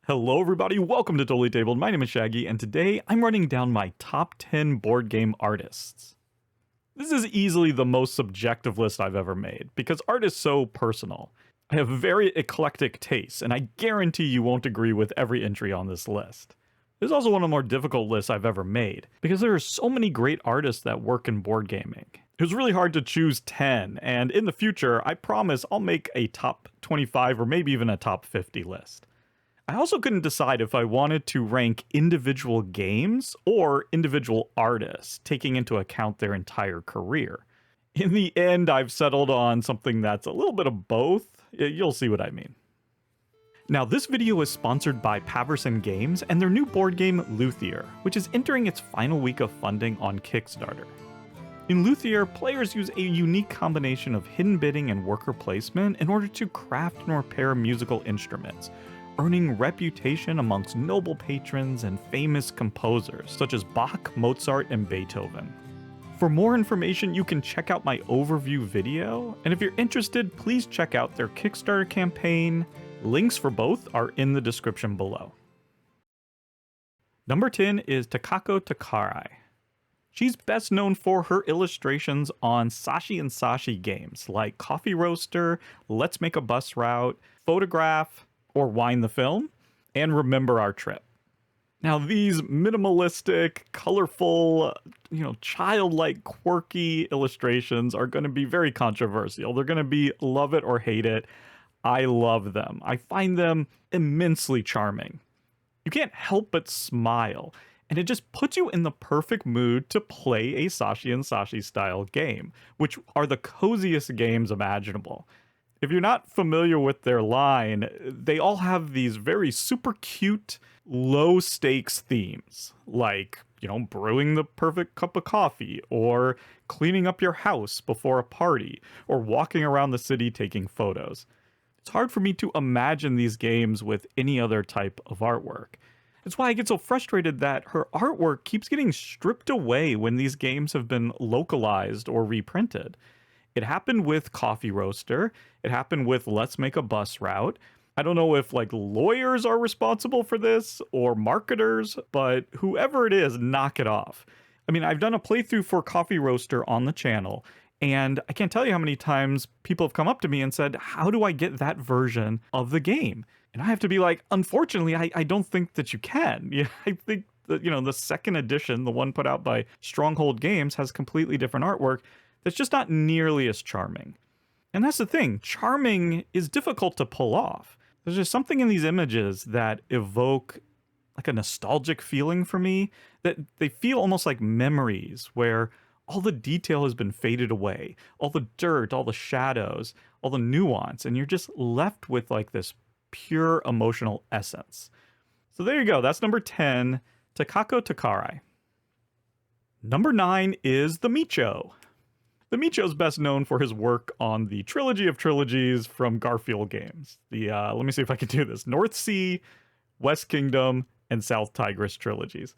Hello everybody, welcome to Totally Tabled. My name is Shaggy, and today I'm running down my top 10 board game artists. This is easily the most subjective list I've ever made, because art is so personal. I have very eclectic tastes, and I guarantee you won't agree with every entry on this list. This is also one of the more difficult lists I've ever made, because there are so many great artists that work in board gaming. It was really hard to choose 10, and in the future, I promise I'll make a top 25 or maybe even a top 50 list. I also couldn't decide if I wanted to rank individual games or individual artists, taking into account their entire career. In the end, I've settled on something that's a little bit of both. You'll see what I mean. Now, this video is sponsored by Weberson Games and their new board game Luthier, which is entering its final week of funding on Kickstarter. In Luthier, players use a unique combination of hidden bidding and worker placement in order to craft and repair musical instruments, earning reputation amongst noble patrons and famous composers such as Bach, Mozart, and Beethoven. For more information, you can check out my overview video, and if you're interested, please check out their Kickstarter campaign. Links for both are in the description below. Number 10 is Takako Takarai. She's best known for her illustrations on Sashi and Sashi games like Coffee Roaster, Let's Make a Bus Route, Photograph, or Wind the Film, and Remember Our Trip. Now, these minimalistic, colorful, childlike, quirky illustrations are going to be very controversial. They're going to be love it or hate it. I love them. I find them immensely charming. You can't help but smile, and it just puts you in the perfect mood to play a Sashi and Sashi style game, which are the coziest games imaginable. If you're not familiar with their line, they all have these very super cute, low stakes themes, like, brewing the perfect cup of coffee, or cleaning up your house before a party, or walking around the city taking photos. It's hard for me to imagine these games with any other type of artwork. That's why I get so frustrated that her artwork keeps getting stripped away when these games have been localized or reprinted. It happened with Coffee Roaster. It happened with Let's Make a Bus Route. I don't know if lawyers are responsible for this or marketers, but whoever it is, knock it off. I mean, I've done a playthrough for Coffee Roaster on the channel, and I can't tell you how many times people have come up to me and said, how do I get that version of the game? And I have to be like, unfortunately, I don't think that you can. Yeah, I think that, the second edition, the one put out by Stronghold Games, has completely different artwork that's just not nearly as charming. And that's the thing, charming is difficult to pull off. There's just something in these images that evoke a nostalgic feeling for me, that they feel almost like memories where all the detail has been faded away, all the dirt, all the shadows, all the nuance, and you're just left with this pure emotional essence. So there you go, that's number 10, Takako Takarai. Number 9 is the Mico. The Mico's best known for his work on the trilogy of trilogies from Garfield games. Let me see if I can do this. North Sea, West Kingdom, and South Tigris trilogies.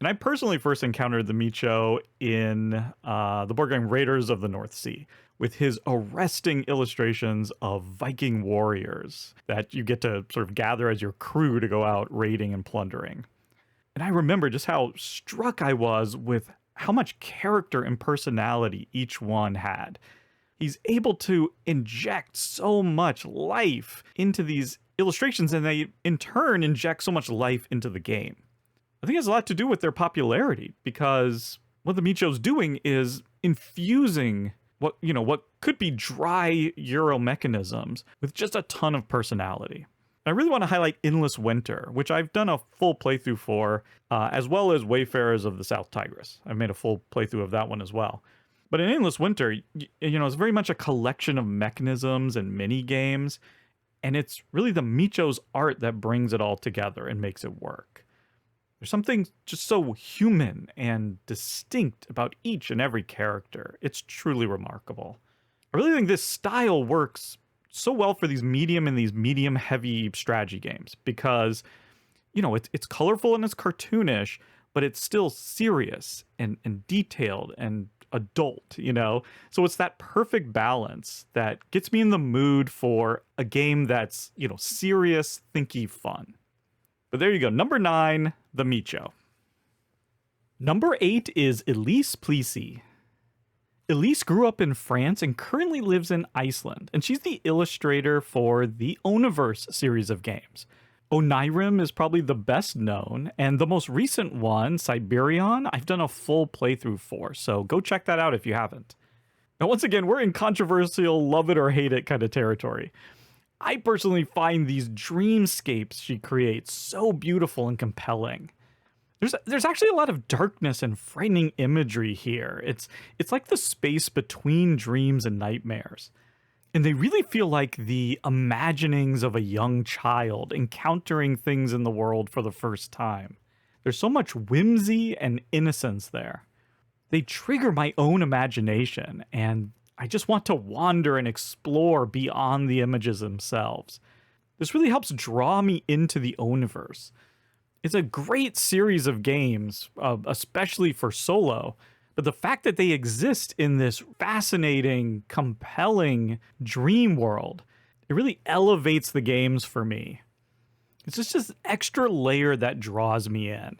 And I personally first encountered the Mico in the board game Raiders of the North Sea, with his arresting illustrations of Viking warriors that you get to sort of gather as your crew to go out raiding and plundering. And I remember just how struck I was with how much character and personality each one had. He's able to inject so much life into these illustrations, and they in turn inject so much life into the game. I think it has a lot to do with their popularity, because what the Mico's doing is infusing what could be dry Euro mechanisms with just a ton of personality. I really want to highlight Endless Winter, which I've done a full playthrough for, as well as Wayfarers of the South Tigris. I've made a full playthrough of that one as well. But in Endless Winter, it's very much a collection of mechanisms and mini games, and it's really the Mico's art that brings it all together and makes it work. There's something just so human and distinct about each and every character. It's truly remarkable. I really think this style works so well for these medium and these medium heavy strategy games, because it's colorful and it's cartoonish, but it's still serious and detailed and adult, so it's that perfect balance that gets me in the mood for a game that's serious, thinky fun. But there you go. Number 9, the Mico. Number 8 is Elise Plessis. Elise grew up in France and currently lives in Iceland, and she's the illustrator for the Oniverse series of games. Onirim is probably the best known, and the most recent one, Siberion, I've done a full playthrough for, so go check that out if you haven't. Now, once again, we're in controversial love it or hate it kind of territory. I personally find these dreamscapes she creates so beautiful and compelling. There's actually a lot of darkness and frightening imagery here. It's like the space between dreams and nightmares. And they really feel like the imaginings of a young child encountering things in the world for the first time. There's so much whimsy and innocence there. They trigger my own imagination, and I just want to wander and explore beyond the images themselves. This really helps draw me into the Oniverse. It's a great series of games, especially for solo, but the fact that they exist in this fascinating, compelling dream world, it really elevates the games for me. It's just this extra layer that draws me in.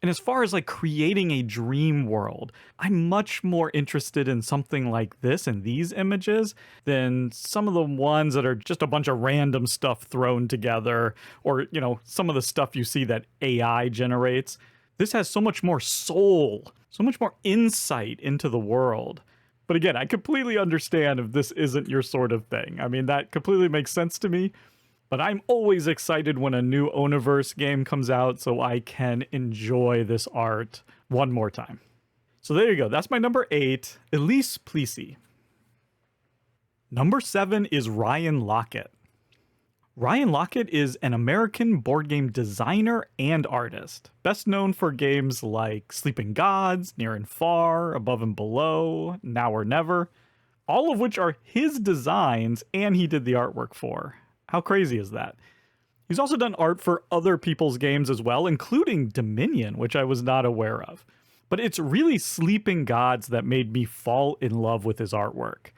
And as far as like creating a dream world, I'm much more interested in something like this and these images than some of the ones that are just a bunch of random stuff thrown together, or, you know, some of the stuff you see that AI generates. This has so much more soul, so much more insight into the world. But again, I completely understand if this isn't your sort of thing. I mean, that completely makes sense to me. But I'm always excited when a new Oniverse game comes out so I can enjoy this art one more time. So there you go. That's my number 8, Elise Plessis. Number 7 is Ryan Laukat. Ryan Laukat is an American board game designer and artist, best known for games like Sleeping Gods, Near and Far, Above and Below, Now or Never, all of which are his designs and he did the artwork for. How crazy is that? He's also done art for other people's games as well, including Dominion, which I was not aware of. But it's really Sleeping Gods that made me fall in love with his artwork.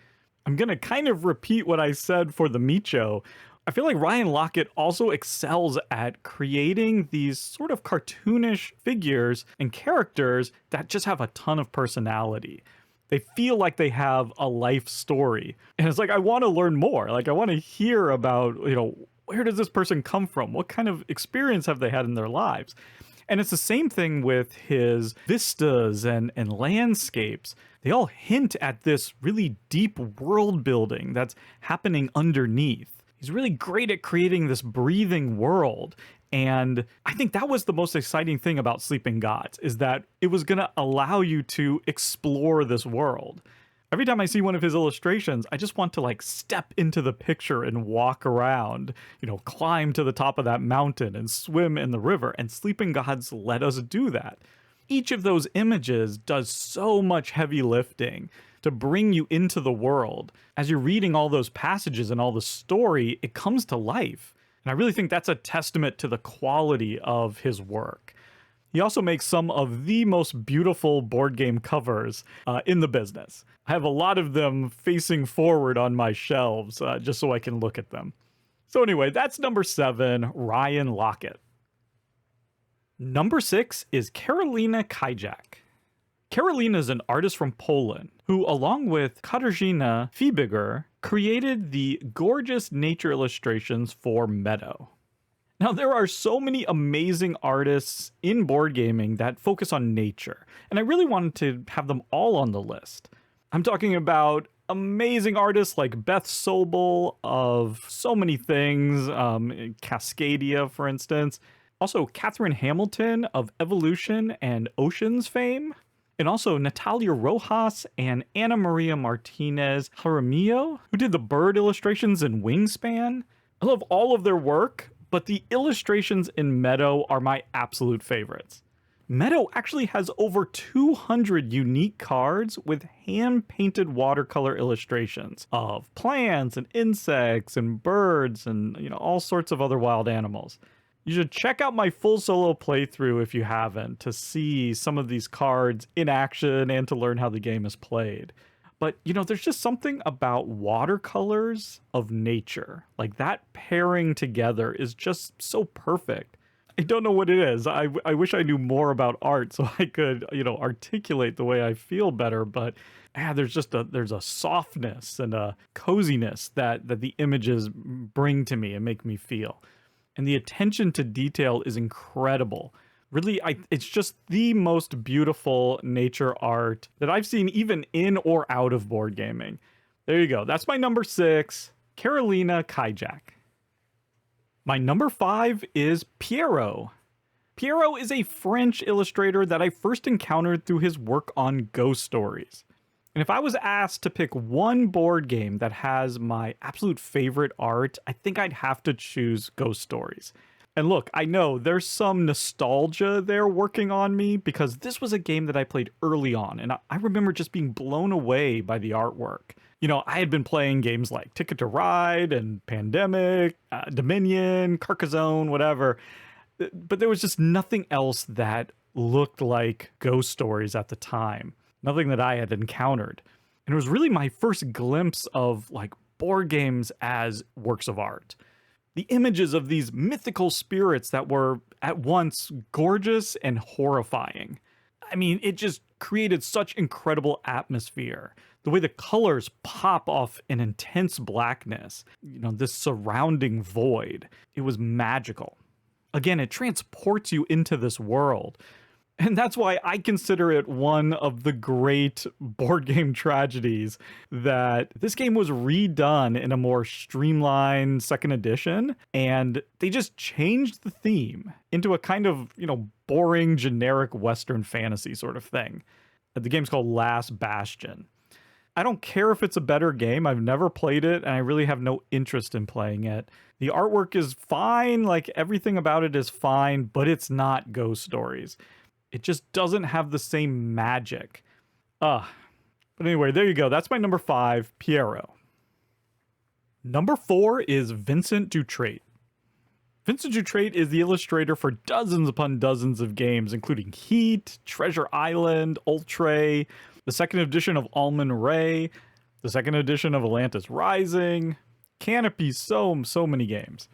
I'm going to kind of repeat what I said for the Mico. I feel like Ryan Laukat also excels at creating these sort of cartoonish figures and characters that just have a ton of personality. They feel like they have a life story. And it's like, I want to learn more. Like, I want to hear about, you know, where does this person come from? What kind of experience have they had in their lives? And it's the same thing with his vistas and landscapes. They all hint at this really deep world building that's happening underneath. He's really great at creating this breathing world. And I think that was the most exciting thing about Sleeping Gods, is that it was going to allow you to explore this world. Every time I see one of his illustrations, I just want to like step into the picture and walk around, you know, climb to the top of that mountain and swim in the river. And Sleeping Gods let us do that. Each of those images does so much heavy lifting to bring you into the world. As you're reading all those passages and all the story, it comes to life. And I really think that's a testament to the quality of his work. He also makes some of the most beautiful board game covers in the business. I have a lot of them facing forward on my shelves just so I can look at them. So anyway, that's number 7, Ryan Laukat. Number 6 is Karolina Kijak. Karolina is an artist from Poland who, along with Katarzyna Fibiger, created the gorgeous nature illustrations for Meadow. Now, there are so many amazing artists in board gaming that focus on nature, and I really wanted to have them all on the list. I'm talking about amazing artists like Beth Sobel of so many things, Cascadia, for instance. Also, Catherine Hamilton of Evolution and Oceans fame. And also Natalia Rojas and Ana Maria Martinez Jaramillo, who did the bird illustrations in Wingspan. I love all of their work, but the illustrations in Meadow are my absolute favorites. Meadow actually has over 200 unique cards with hand-painted watercolor illustrations of plants and insects and birds and, you know, all sorts of other wild animals. You should check out my full solo playthrough if you haven't, to see some of these cards in action and to learn how the game is played. But, you know, there's just something about watercolors of nature. Like, that pairing together is just so perfect. I don't know what it is. I wish I knew more about art so I could, articulate the way I feel better. But there's a softness and a coziness that the images bring to me and make me feel. And the attention to detail is incredible. Really, it's just the most beautiful nature art that I've seen even in or out of board gaming. There you go. That's my number 6, Karolina Kijak. My number 5 is Piero. Piero is a French illustrator that I first encountered through his work on ghost stories. And if I was asked to pick one board game that has my absolute favorite art, I think I'd have to choose Ghost Stories. And look, I know there's some nostalgia there working on me because this was a game that I played early on, and I remember just being blown away by the artwork. I had been playing games like Ticket to Ride and Pandemic, Dominion, Carcassonne, whatever, but there was just nothing else that looked like Ghost Stories at the time. Nothing that I had encountered. And it was really my first glimpse of like board games as works of art. The images of these mythical spirits that were at once gorgeous and horrifying. I mean, it just created such incredible atmosphere. The way the colors pop off an intense blackness, this surrounding void. It was magical. Again, it transports you into this world. And that's why I consider it one of the great board game tragedies that this game was redone in a more streamlined second edition, and they just changed the theme into a kind of, boring, generic Western fantasy sort of thing. The game's called Last Bastion. I don't care if it's a better game. I've never played it, and I really have no interest in playing it. The artwork is fine, like everything about it is fine, but it's not Ghost Stories. It just doesn't have the same magic. But anyway, there you go. That's my number 5, Piero. Number 4 is Vincent Dutrait. Vincent Dutrait is the illustrator for dozens upon dozens of games, including Heat, Treasure Island, Ultray, the second edition of Almond Ray, the second edition of Atlantis Rising, Canopy, so many games.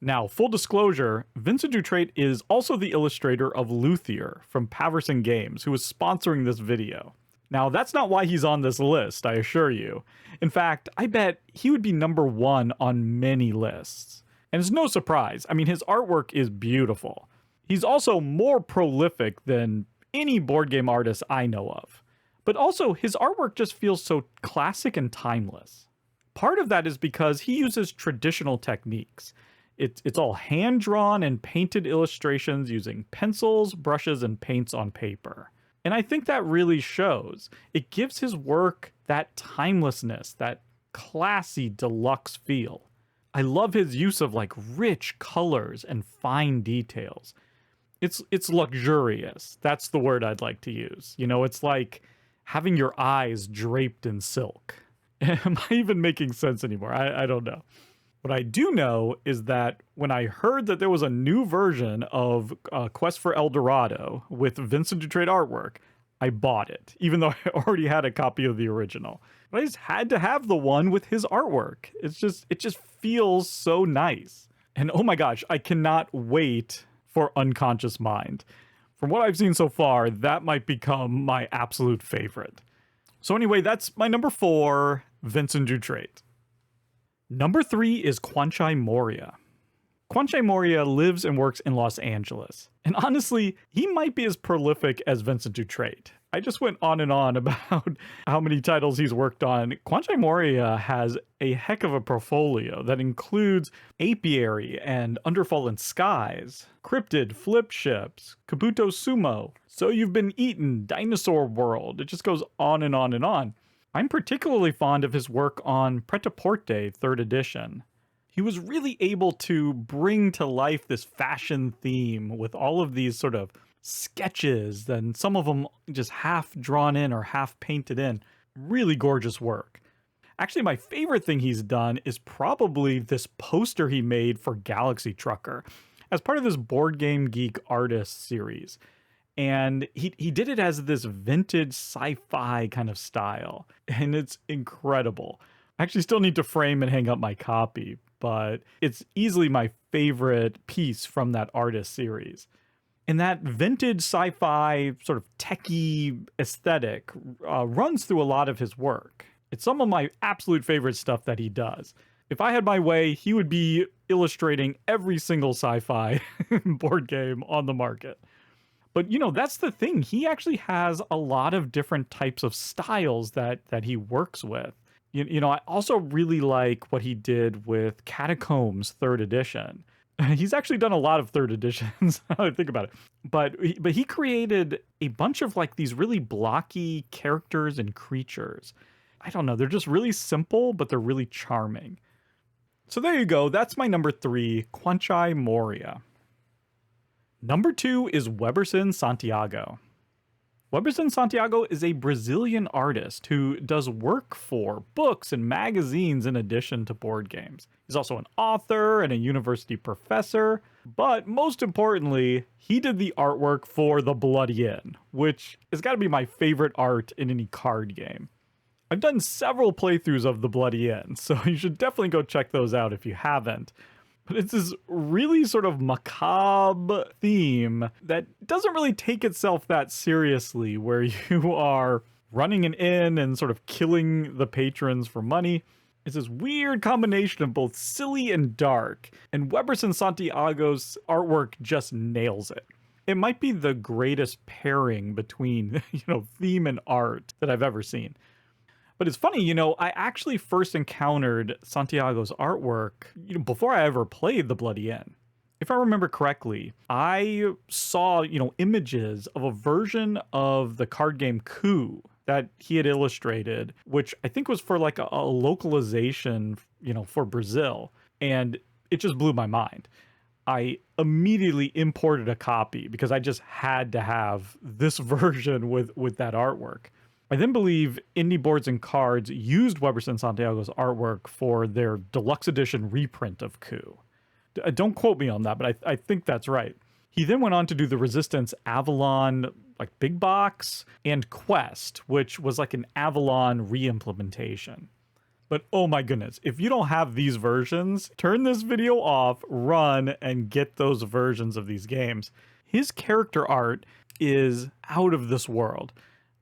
Now, full disclosure, Vincent Dutrait is also the illustrator of Luthier from Paverson Games, who is sponsoring this video. Now, that's not why he's on this list, I assure you. In fact, I bet he would be number 1 on many lists. And it's no surprise. I mean, his artwork is beautiful. He's also more prolific than any board game artist I know of. But also, his artwork just feels so classic and timeless. Part of that is because he uses traditional techniques. It's all hand-drawn and painted illustrations using pencils, brushes, and paints on paper. And I think that really shows. It gives his work that timelessness, that classy deluxe feel. I love his use of like rich colors and fine details. It's luxurious. That's the word I'd like to use. It's like having your eyes draped in silk. Am I even making sense anymore? I don't know. What I do know is that when I heard that there was a new version of Quest for El Dorado with Vincent Dutrait artwork, I bought it, even though I already had a copy of the original. But I just had to have the one with his artwork. It just feels so nice. And oh my gosh, I cannot wait for Unconscious Mind. From what I've seen so far, that might become my absolute favorite. So anyway, that's my number 4, Vincent Dutrait. Number 3 is Kwanchai Moriya. Kwanchai Moriya lives and works in Los Angeles. And honestly, he might be as prolific as Vincent Dutrait. I just went on and on about how many titles he's worked on. Kwanchai Moriya has a heck of a portfolio that includes Apiary and Underfallen Skies, Cryptid, Flip Ships, Kabuto Sumo, So You've Been Eaten, Dinosaur World. It just goes on and on and on. I'm particularly fond of his work on Pret-a-Porter 3rd edition. He was really able to bring to life this fashion theme with all of these sort of sketches, and some of them just half drawn in or half painted in. Really gorgeous work. Actually, my favorite thing he's done is probably this poster he made for Galaxy Trucker as part of this Board Game Geek artist series. And he did it as this vintage sci-fi kind of style. And it's incredible. I actually still need to frame and hang up my copy. but it's easily my favorite piece from that artist series. And that vintage sci-fi sort of techie aesthetic runs through a lot of his work. It's some of my absolute favorite stuff that he does. If I had my way, he would be illustrating every single sci-fi board game on the market. But, that's the thing. He actually has a lot of different types of styles that he works with. I also really like what he did with Catacombs 3rd edition. He's actually done a lot of 3rd editions, now I think about it. But he created a bunch of like these really blocky characters and creatures. I don't know, they're just really simple, but they're really charming. So there you go, that's my number 3, Kwanchai Moriya. Number 2 is Weberson Santiago. Weberson Santiago is a Brazilian artist who does work for books and magazines in addition to board games. He's also an author and a university professor, but most importantly, he did the artwork for The Bloody Inn, which has got to be my favorite art in any card game. I've done several playthroughs of The Bloody Inn, so you should definitely go check those out if you haven't. But it's this really sort of macabre theme that doesn't really take itself that seriously, where you are running an inn and sort of killing the patrons for money. It's this weird combination of both silly and dark, and Weberson Santiago's artwork just nails it. It might be the greatest pairing between, theme and art that I've ever seen. But it's funny, I actually first encountered Santiago's artwork, before I ever played The Bloody Inn. If I remember correctly, I saw, images of a version of the card game Coup that he had illustrated, which I think was for like a localization, for Brazil. And it just blew my mind. I immediately imported a copy because I just had to have this version with that artwork. I then believe Indie Boards and Cards used Weberson Santiago's artwork for their deluxe edition reprint of Coup. Don't quote me on that, but I think that's right. He then went on to do the Resistance Avalon like big box and Quest, which was like an Avalon re-implementation. But oh my goodness, if you don't have these versions, turn this video off, run, and get those versions of these games. His character art is out of this world.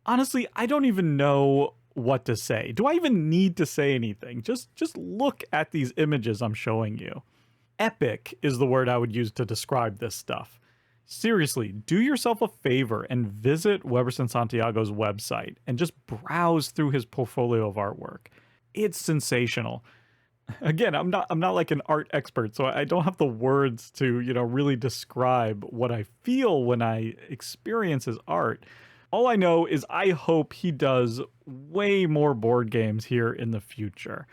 Honestly, I don't even know what to say. Do I even need to say anything? Just look at these images I'm showing you. Epic is the word I would use to describe this stuff. Seriously, do yourself a favor and visit Weberson Santiago's website and just browse through his portfolio of artwork. It's sensational. Again, I'm not like an art expert, so I don't have the words to, really describe what I feel when I experience his art. All I know is I hope he does way more board games here in the future.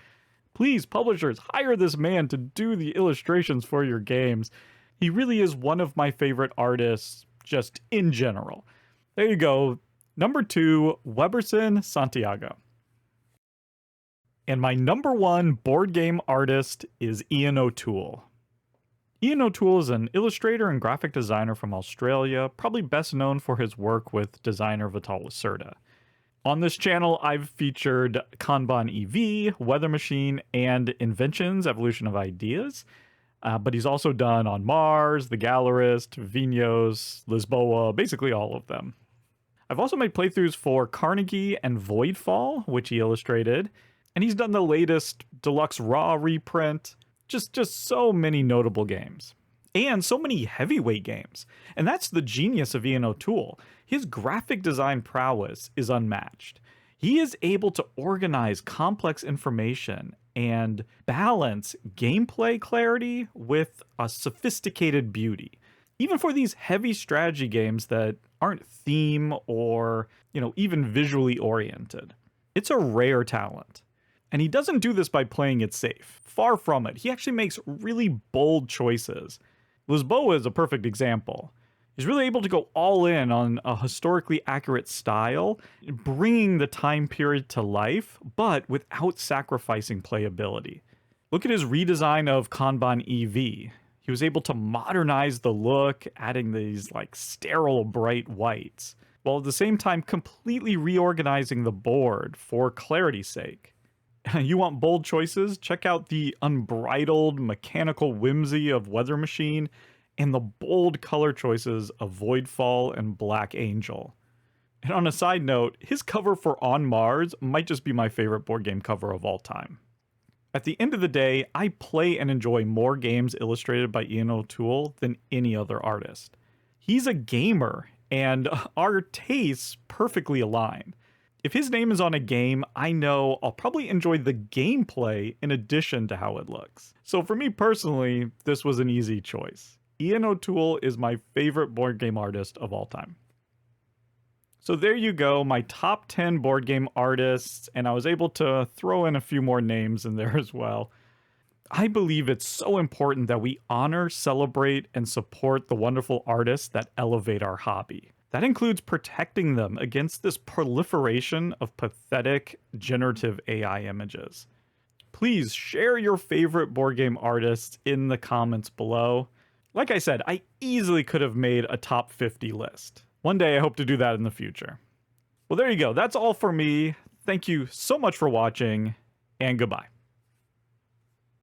Please, publishers, hire this man to do the illustrations for your games. He really is one of my favorite artists, just in general. There you go. Number 2, Weberson Santiago. And my number 1 board game artist is Ian O'Toole. Ian O'Toole is an illustrator and graphic designer from Australia, probably best known for his work with designer Vital Lacerda. On this channel, I've featured Kanban EV, Weather Machine, and Inventions, Evolution of Ideas. But he's also done On Mars, The Gallerist, Vinhos, Lisboa, basically all of them. I've also made playthroughs for Carnegie and Voidfall, which he illustrated, and he's done the latest Deluxe Raw reprint. Just so many notable games. And so many heavyweight games. And that's the genius of Ian O'Toole. His graphic design prowess is unmatched. He is able to organize complex information and balance gameplay clarity with a sophisticated beauty. Even for these heavy strategy games that aren't theme or, even visually oriented. It's a rare talent. And he doesn't do this by playing it safe. Far from it. He actually makes really bold choices. Lisboa is a perfect example. He's really able to go all in on a historically accurate style, bringing the time period to life, but without sacrificing playability. Look at his redesign of Kanban EV. He was able to modernize the look, adding these sterile bright whites, while at the same time completely reorganizing the board for clarity's sake. You want bold choices? Check out the unbridled mechanical whimsy of Weather Machine and the bold color choices of Voidfall and Black Angel. And on a side note, his cover for On Mars might just be my favorite board game cover of all time. At the end of the day, I play and enjoy more games illustrated by Ian O'Toole than any other artist. He's a gamer, and our tastes perfectly align. If his name is on a game, I know I'll probably enjoy the gameplay in addition to how it looks. So for me personally, this was an easy choice. Ian O'Toole is my favorite board game artist of all time. So there you go, my top 10 board game artists, and I was able to throw in a few more names in there as well. I believe it's so important that we honor, celebrate, and support the wonderful artists that elevate our hobby. That includes protecting them against this proliferation of pathetic generative AI images. Please share your favorite board game artists in the comments below. Like I said, I easily could have made a top 50 list. One day I hope to do that in the future. Well, there you go. That's all for me. Thank you so much for watching, and goodbye.